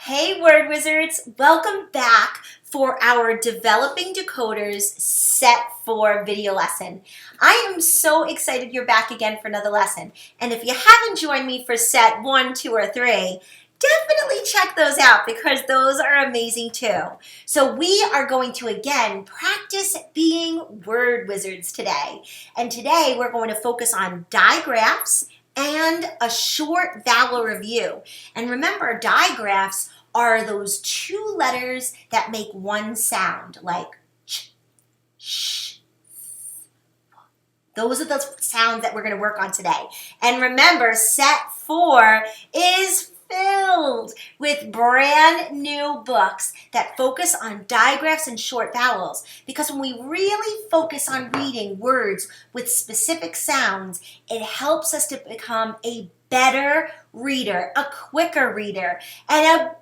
Hey word wizards, welcome back for our Developing Decoders Set 4 video lesson. I am so excited you're back again for another lesson. And if you haven't joined me for set 1, 2, or 3, definitely check those out because those are amazing too. So we are going to again practice being word wizards today. And today we're going to focus on digraphs and a short vowel review. And remember, digraphs are those two letters that make one sound, like ch, sh. Those are the sounds that we're going to work on today. And remember, set 4 is filled with brand new books that focus on digraphs and short vowels. Because when we really focus on reading words with specific sounds, it helps us to become a better reader, a quicker reader, and an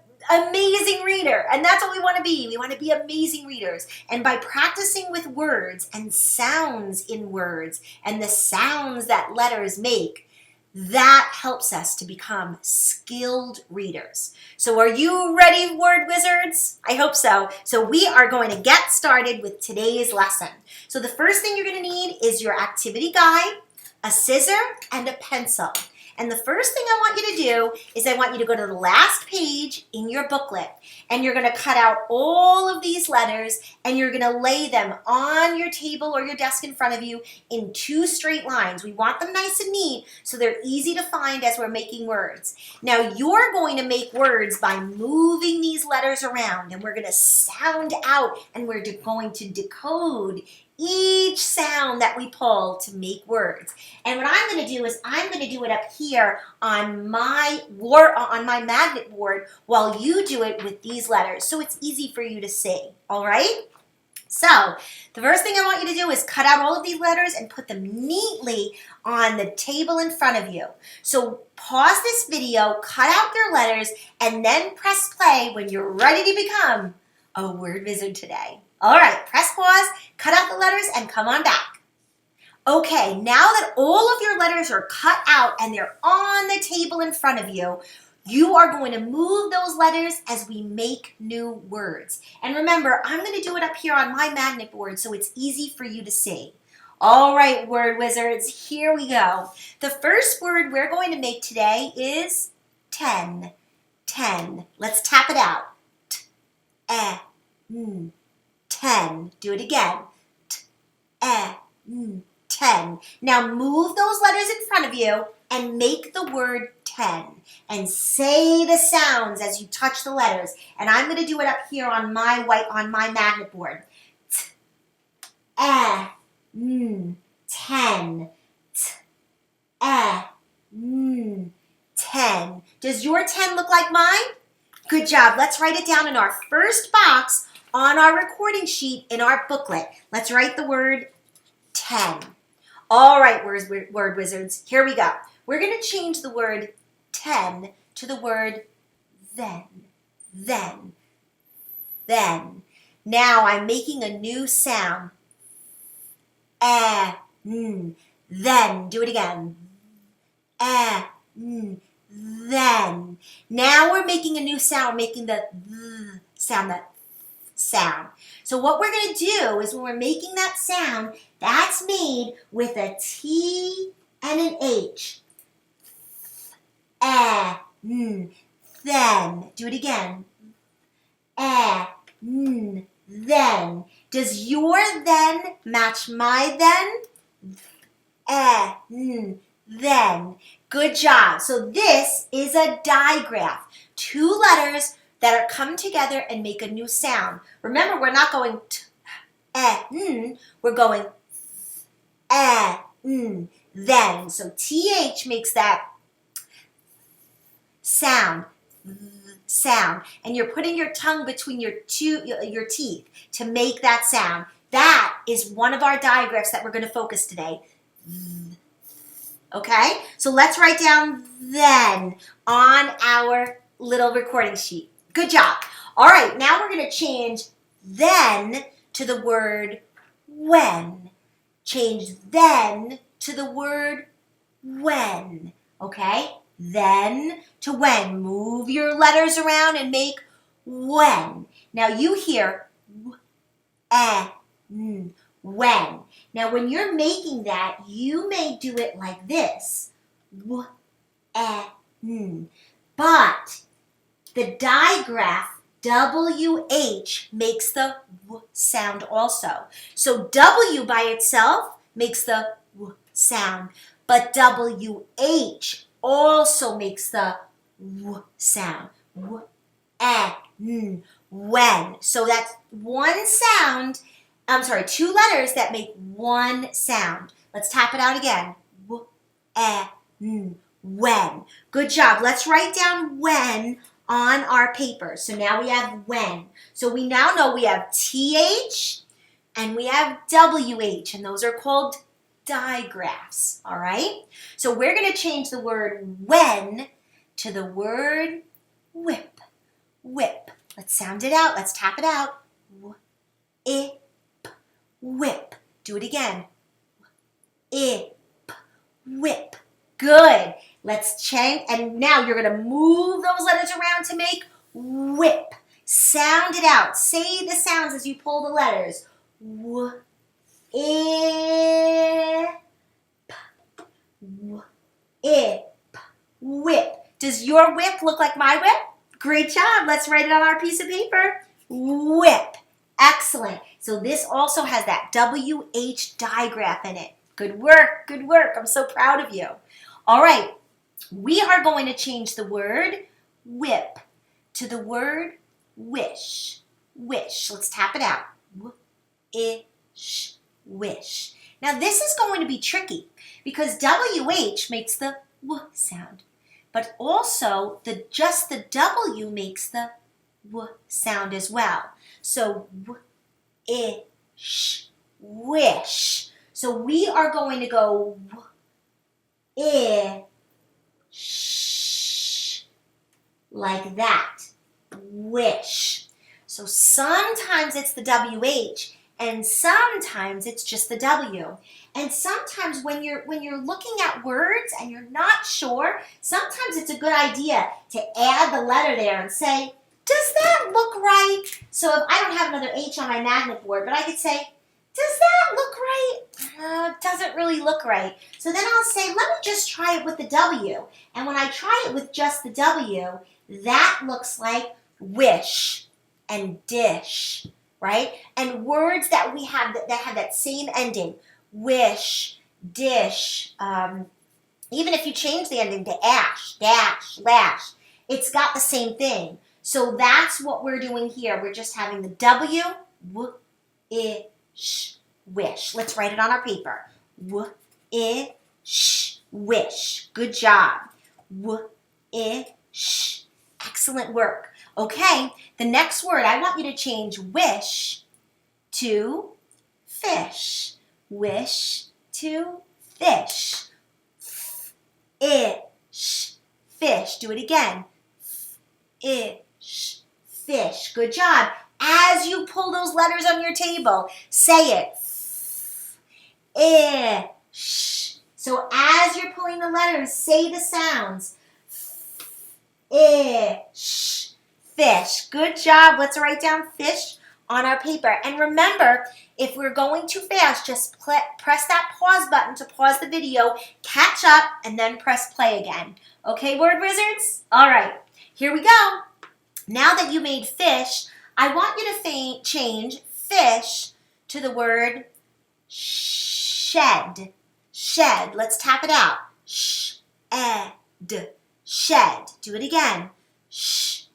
amazing reader. And that's what we want to be. We want to be amazing readers. And by practicing with words and sounds in words and the sounds that letters make, that helps us to become skilled readers. So are you ready, word wizards? I hope so. So we are going to get started with today's lesson. So the first thing you're going to need is your activity guide, a scissor, and a pencil. And the first thing I want you to do is I want you to go to the last page in your booklet, and you're going to cut out all of these letters and you're going to lay them on your table or your desk in front of you in 2 straight lines. We want them nice and neat so they're easy to find as we're making words. Now you're going to make words by moving these letters around, and we're going to sound out and we're going to decode each sound that we pull to make words. And what I'm going to do is I'm going to do it up here on my magnet board while you do it with these letters, so it's easy for you to see. All right? So the first thing I want you to do is cut out all of these letters and put them neatly on the table in front of you. So pause this video, cut out their letters, and then press play when you're ready to become a word wizard today. All right, press pause, cut out the letters, and come on back. Okay, now that all of your letters are cut out and they're on the table in front of you, you are going to move those letters as we make new words. And remember, I'm going to do it up here on my magnet board so it's easy for you to see. All right, word wizards, here we go. The first word we're going to make today is 10. 10. Let's tap it out. T, 10. Do it again. T, 10. Now move those letters in front of you and make the word 10. And say the sounds as you touch the letters. And I'm going to do it up here on my magnet board. T, 10. T, 10. Does your 10 look like mine? Good job. Let's write it down in our first box on our recording sheet in our booklet. Let's write the word 10. All right, word wizards, here we go. We're going to change the word 10 to the word then. Now I'm making a new sound. Then. Do it again. Then. Now we're making a new sound, making the sound, sound. So what we're going to do is when we're making that sound, that's made with a T and an H. Then. Do it again. Then. Does your then match my then? Then. Good job. So this is a digraph. 2 letters that are come together and make a new sound. Remember, we're not going t, we're going then. So TH makes that sound, and you're putting your tongue between your teeth to make that sound. That is one of our digraphs that we're going to focus today. Okay? So let's write down then on our little recording sheet. Good job. All right, now we're going to change then to the word when. Change then to the word when. Okay? then to when. Move your letters around and make when. Now you hear when. Now when you're making that, you may do it like this. But the digraph WH makes the W sound also. So W by itself makes the W sound, but WH also makes the W sound. When. So that's one sound, two letters that make one sound. Let's tap it out again. When. Good job. Let's write down when on our paper. So now we have when. So we now know we have TH and we have WH, and those are called digraphs, all right? So we're going to change the word when to the word whip. Whip. Let's sound it out. Let's tap it out. Whip. Do it again. Whip. Good. Let's change, and now you're going to move those letters around to make whip. Sound it out. Say the sounds as you pull the letters. Whip. Does your whip look like my whip? Great job. Let's write it on our piece of paper. Whip. Excellent. So this also has that WH digraph in it. Good work. Good work. I'm so proud of you. All right. We are going to change the word whip to the word wish. Wish. Let's tap it out. Wish. Now this is going to be tricky because WH makes the W sound, but also just the W makes the W sound as well. So wish. So we are going to go like that. Wish. So sometimes it's the WH and sometimes it's just the W. And sometimes when you're looking at words and you're not sure, sometimes it's a good idea to add the letter there and say, does that look right? So if I don't have another H on my magnet board, but I could say, does that look right? Doesn't really look right. So then I'll say, let me just try it with the W. And when I try it with just the W, that looks like wish and dish, right? And words that we have that have that same ending, wish, dish, even if you change the ending to ash, dash, lash, it's got the same thing. So that's what we're doing here. We're just having the W, wish. Let's write it on our paper. Wish. Good job. Excellent work. Okay, the next word, I want you to change wish to fish. Wish to fish. Fish. Do it again. Fish. Good job. As you pull those letters on your table, say it. Ish. So as you're pulling the letters, say the sounds. Ish. Fish. Good job. Let's write down fish on our paper. And remember, if we're going too fast, just press that pause button to pause the video, catch up, and then press play again. Okay, word wizards? All right, here we go. Now that you made fish, I want you to change fish to the word shed. Shed. Let's tap it out. Shed. Shed. Do it again. Shed.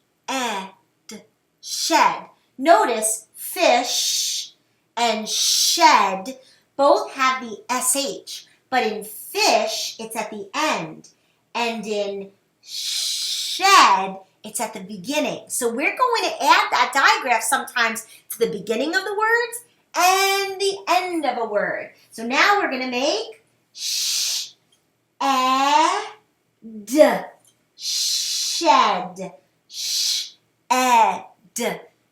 Shed. Notice fish and shed both have the SH, but in fish, it's at the end. And in shed, it's at the beginning. So we're going to add that digraph sometimes to the beginning of the words and the end of a word. So now we're going to make shed. Shed.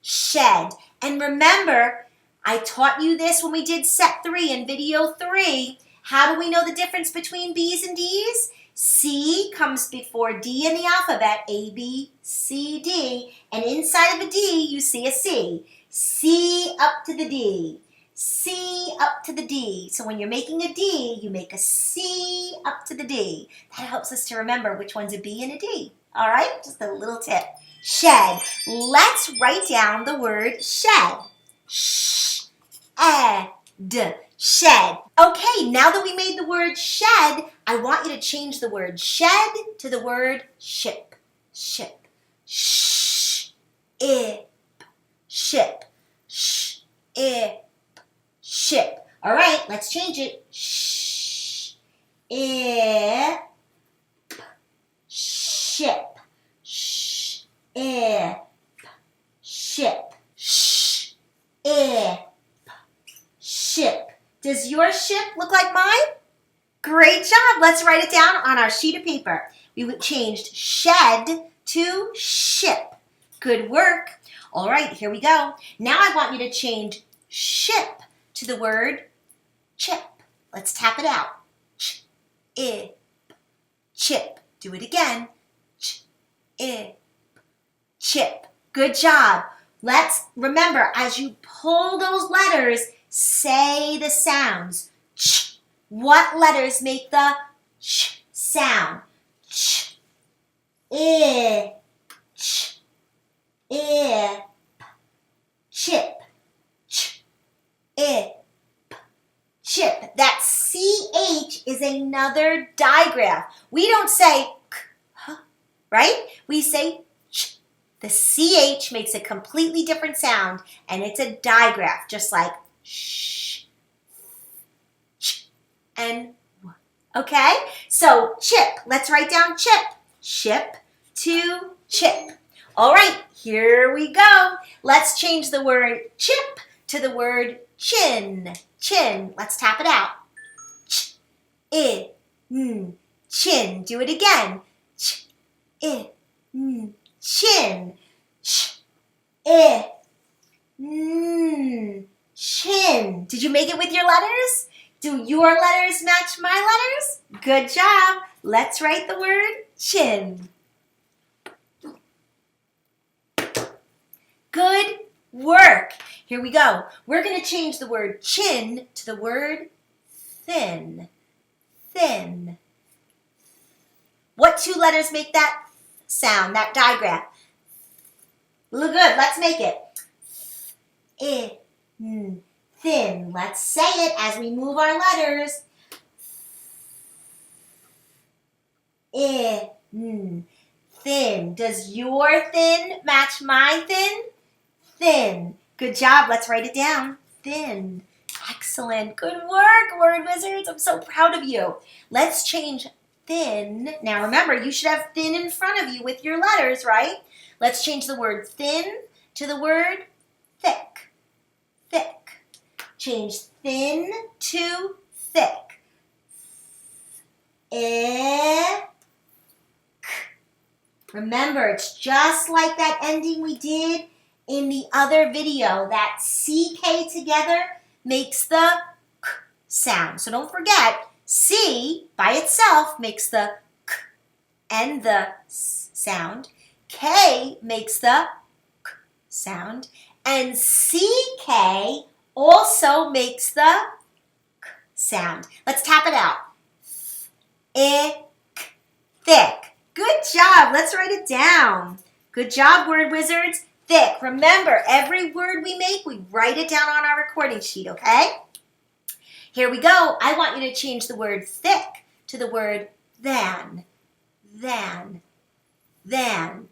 Shed. And remember, I taught you this when we did set 3 in video 3. How do we know the difference between B's and D's? C comes before D in the alphabet, A, B, C, D, and inside of a D, you see a C. C up to the D. C up to the D. So when you're making a D, you make a C up to the D. That helps us to remember which one's a B and a D. All right, just a little tip. Shed. Let's write down the word shed. Sh-ed. Shed. Okay, now that we made the word shed, I want you to change the word shed to the word ship. Ship. Sh-ip. Ship. Sh-ip. Ship. All right, let's change it. Sh-ip. Ship. Sh-ip. Ship. Sh-ip. Ship. Does your ship look like mine? Great job. Let's write it down on our sheet of paper. We changed shed to ship. Good work. All right, here we go. Now I want you to change ship to the word chip. Let's tap it out. Ch-ip. Chip. Do it again. Ch-ip. Chip. Good job. Let's remember, as you pull those letters, say the sounds. Ch. What letters make the ch sound? Ch. I. Ch. I. Chip. Ch. I. Chip. That CH is another digraph. We don't say k, huh, right? We say ch. The CH makes a completely different sound, and it's a digraph, just like sh, ch, and w. Okay? So chip. Let's write down chip. Ship to chip. All right, here we go. Let's change the word chip to the word chin. Chin. Let's tap it out. Ch, I, n, chin. Do it again. Ch, I, n, chin. Ch, I, n, chin. Did you make it with your letters? Do your letters match my letters? Good job. Let's write the word chin. Good work. Here we go. We're going to change the word chin to the word thin. Thin. What two letters make that sound, that digraph? Look good. Let's make it. I, n, thin. Let's say it as we move our letters. I, n, thin. Does your thin match my thin? Thin. Good job. Let's write it down. Thin. Excellent. Good work, word wizards. I'm so proud of you. Let's change thin. Now remember, you should have thin in front of you with your letters, right? Let's change the word thin to the word thick. Thick. Change thin to thick. Ick. Remember, it's just like that ending we did in the other video. That CK together makes the k sound. So don't forget, C by itself makes the k and the s sound. K makes the k sound. And CK also makes the k sound. Let's tap it out. Ick. Thick. Good job. Let's write it down. Good job, word wizards. Thick. Remember, every word we make, we write it down on our recording sheet, okay? Here we go. I want you to change the word thick to the word than. Than. Than.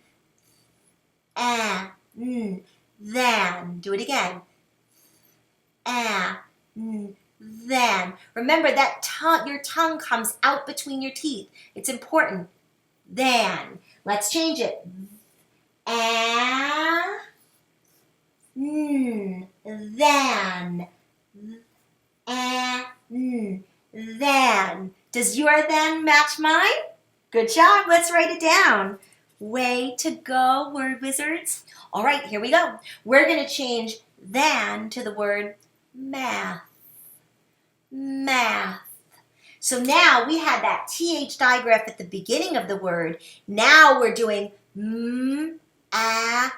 Than. Do it again. Than. Remember that your tongue comes out between your teeth. It's important. Than. Let's change it. Than. Than. Does your than match mine? Good job. Let's write it down. Way to go, word wizards. All right, here we go. We're going to change than to the word math. Math. So now we had that TH digraph at the beginning of the word. Now we're doing math.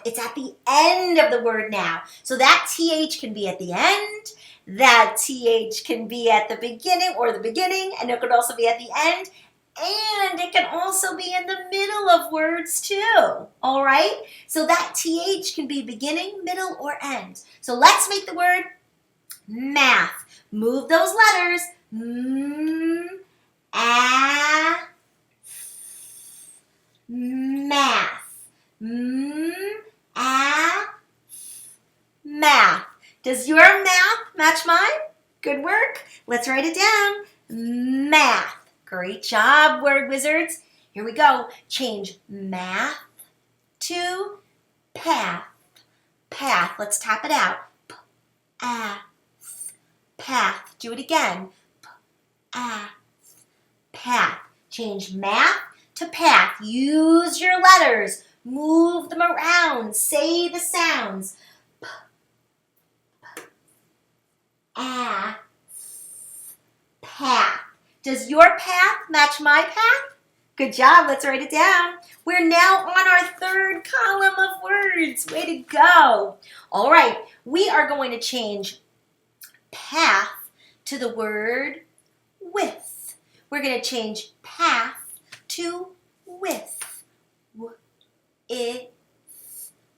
It's at the end of the word now. So that TH can be at the end, that TH can be at the beginning, and it could also be at the end, and it can also be in the middle of words too, all right? So that TH can be beginning, middle, or end. So let's make the word math. Move those letters. Math. Math. Does your math match mine? Good work. Let's write it down. Math. Great job, word wizards. Here we go. Change math to path. Path. Let's tap it out. Path. Do it again. Path. Change math to path. Use your letters. Move them around. Say the sounds. Path. Does your path match my path? Good job. Let's write it down. We're now on our third column of words. Way to go. All right. We are going to change path to the word with. We're going to change path to with.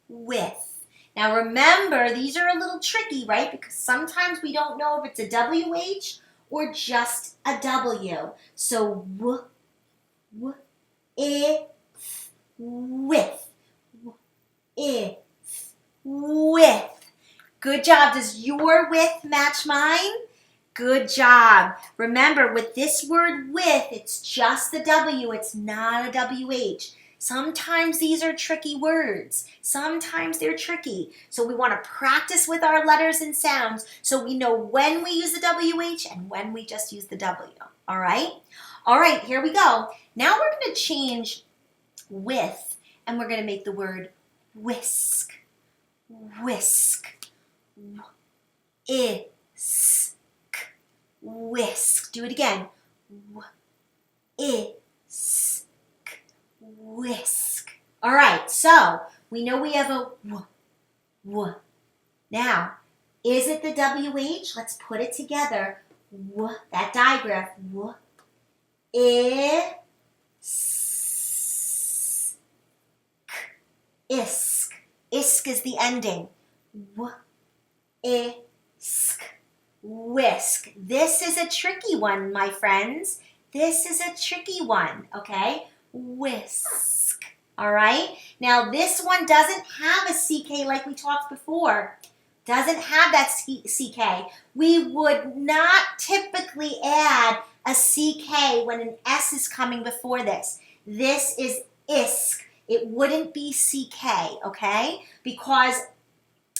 With. Now remember, these are a little tricky, right? Because sometimes we don't know if it's a WH or just a W. So with. Good job. Does your with match mine? Good job. Remember, with this word with, it's just the W. It's not a WH. Sometimes these are tricky words. Sometimes they're tricky. So we want to practice with our letters and sounds so we know when we use the WH and when we just use the W. All right? All right, here we go. Now we're going to change with, and we're going to make the word whisk. Whisk. Whisk. Do it again. Whisk. All right, so we know we have a w. Now, is it the WH? Let's put it together. That digraph. Isk. Isk is the ending. Whisk. This is a tricky one, my friends. This is a tricky one, okay? Whisk. All right? Now, this one doesn't have a CK like we talked before. Doesn't have that CK. We would not typically add a CK when an S is coming before this. This is isk. It wouldn't be CK, okay? Because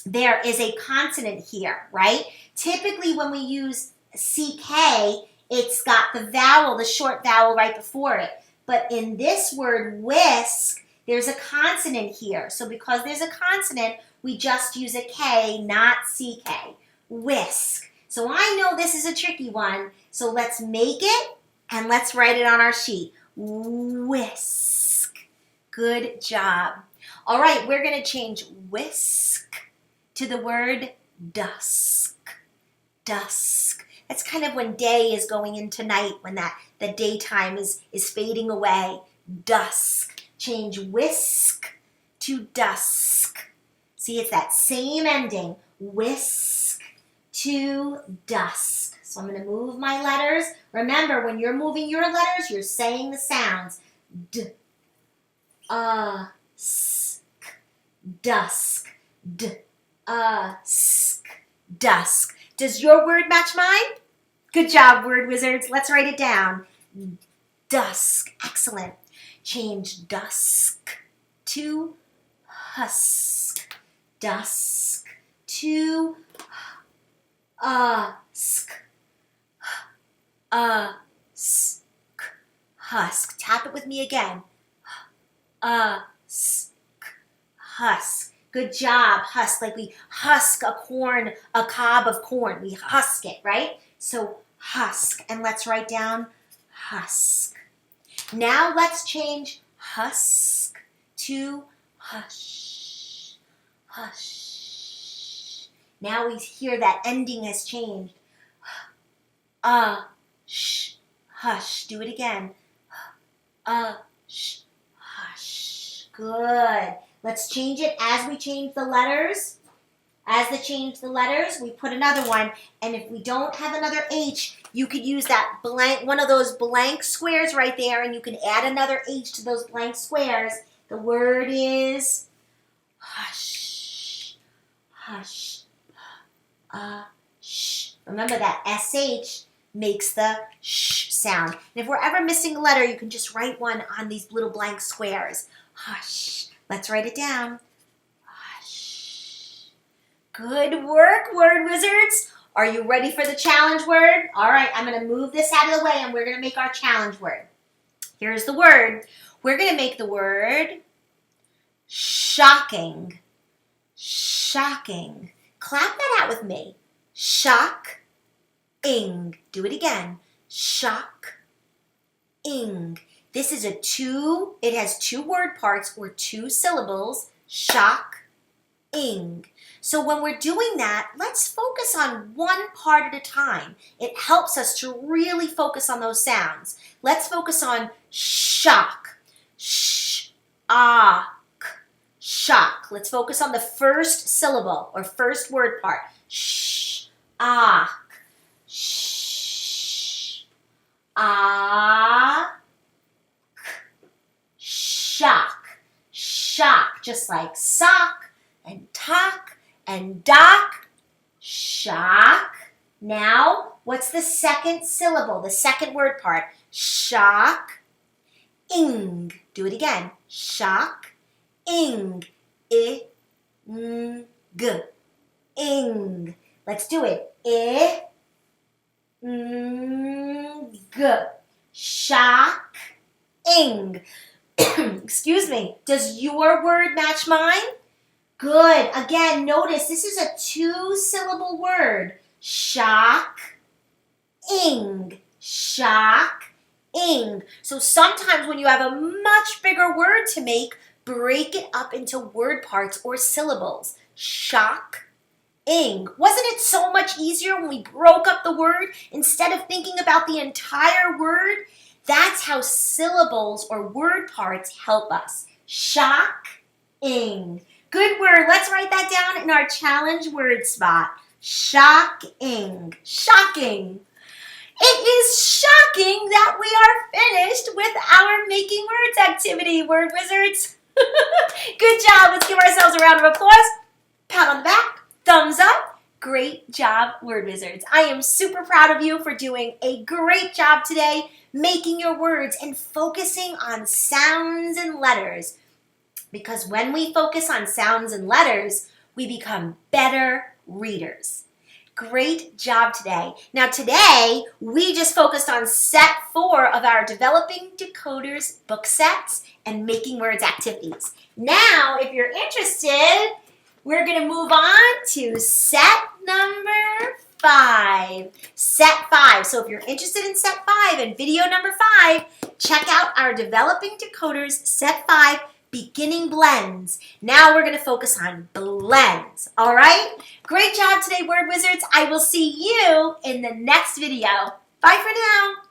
there is a consonant here, right? Typically when we use CK, it's got the vowel, the short vowel right before it. But in this word whisk, there's a consonant here. So because there's a consonant, we just use a K, not CK. Whisk. So I know this is a tricky one. So let's make it and let's write it on our sheet. Whisk. Good job. All right, we're going to change whisk to the word dusk. Dusk. That's kind of when day is going into night, when the daytime is fading away. Dusk. Change whisk to dusk. See, it's that same ending. Whisk to dusk. So I'm going to move my letters. Remember, when you're moving your letters, you're saying the sounds. D, sk, dusk. D, sk, dusk. Does your word match mine? Good job, word wizards. Let's write it down. Dusk. Excellent. Change dusk to husk. Dusk to usk. Usk. Husk. Tap it with me again. Usk. Husk. Good job, husk, like we husk a corn, a cob of corn. We husk it, right? So husk, and let's write down husk. Now let's change husk to hush, hush. Now we hear that ending has changed. Sh, hush. Do it again. Sh, hush. Good. Let's change it as we change the letters. As they change the letters, we put another one. And if we don't have another H, you could use that blank, one of those blank squares right there, and you can add another H to those blank squares. The word is hush, hush, sh. Remember that SH makes the sh sound. And if we're ever missing a letter, you can just write one on these little blank squares. Hush. Let's write it down. Hush. Good work, word wizards. Are you ready for the challenge word? All right, I'm going to move this out of the way and we're going to make our challenge word. Here's the word. We're going to make the word shocking. Shocking. Clap that out with me. Shock. Ing. Do it again. Shock. Ing. This is it has two word parts or two syllables. Shock. Ing. So when we're doing that, let's focus on one part at a time. It helps us to really focus on those sounds. Let's focus on shock. Sh, ah, k, shock. Let's focus on the first syllable or first word part. Sh, ah, sh, ah, shock. Shock, just like sock and talk and dock. Shock. Now, what's the second syllable, the second word part? Shock. Ing. Do it again. Shock. Ing. I, ng. Ing. Let's do it. I, ng. Shock. Ing. Excuse me. Does your word match mine? Good. Again, notice this is a two-syllable word. Shock. Ing. Shock. Ing. So sometimes when you have a much bigger word to make, break it up into word parts or syllables. Shock. Ing. Wasn't it so much easier when we broke up the word instead of thinking about the entire word? That's how syllables or word parts help us. Shock. Ing. Good word. Let's write that down in our challenge word spot. Shocking. Shocking. It is shocking that we are finished with our Making Words activity, word wizards. Good job. Let's give ourselves a round of applause. Pat on the back. Thumbs up. Great job, word wizards. I am super proud of you for doing a great job today, making your words and focusing on sounds and letters. Because when we focus on sounds and letters, we become better readers. Great job today. Now today, we just focused on set 4 of our Developing Decoders Book Sets and Making Words activities. Now, if you're interested, we're going to move on to set number 5. Set 5. So if you're interested in set 5 and video number 5, check out our Developing Decoders Set 5 Beginning Blends. Now we're going to focus on blends. All right? Great job today, word wizards. I will see you in the next video. Bye for now.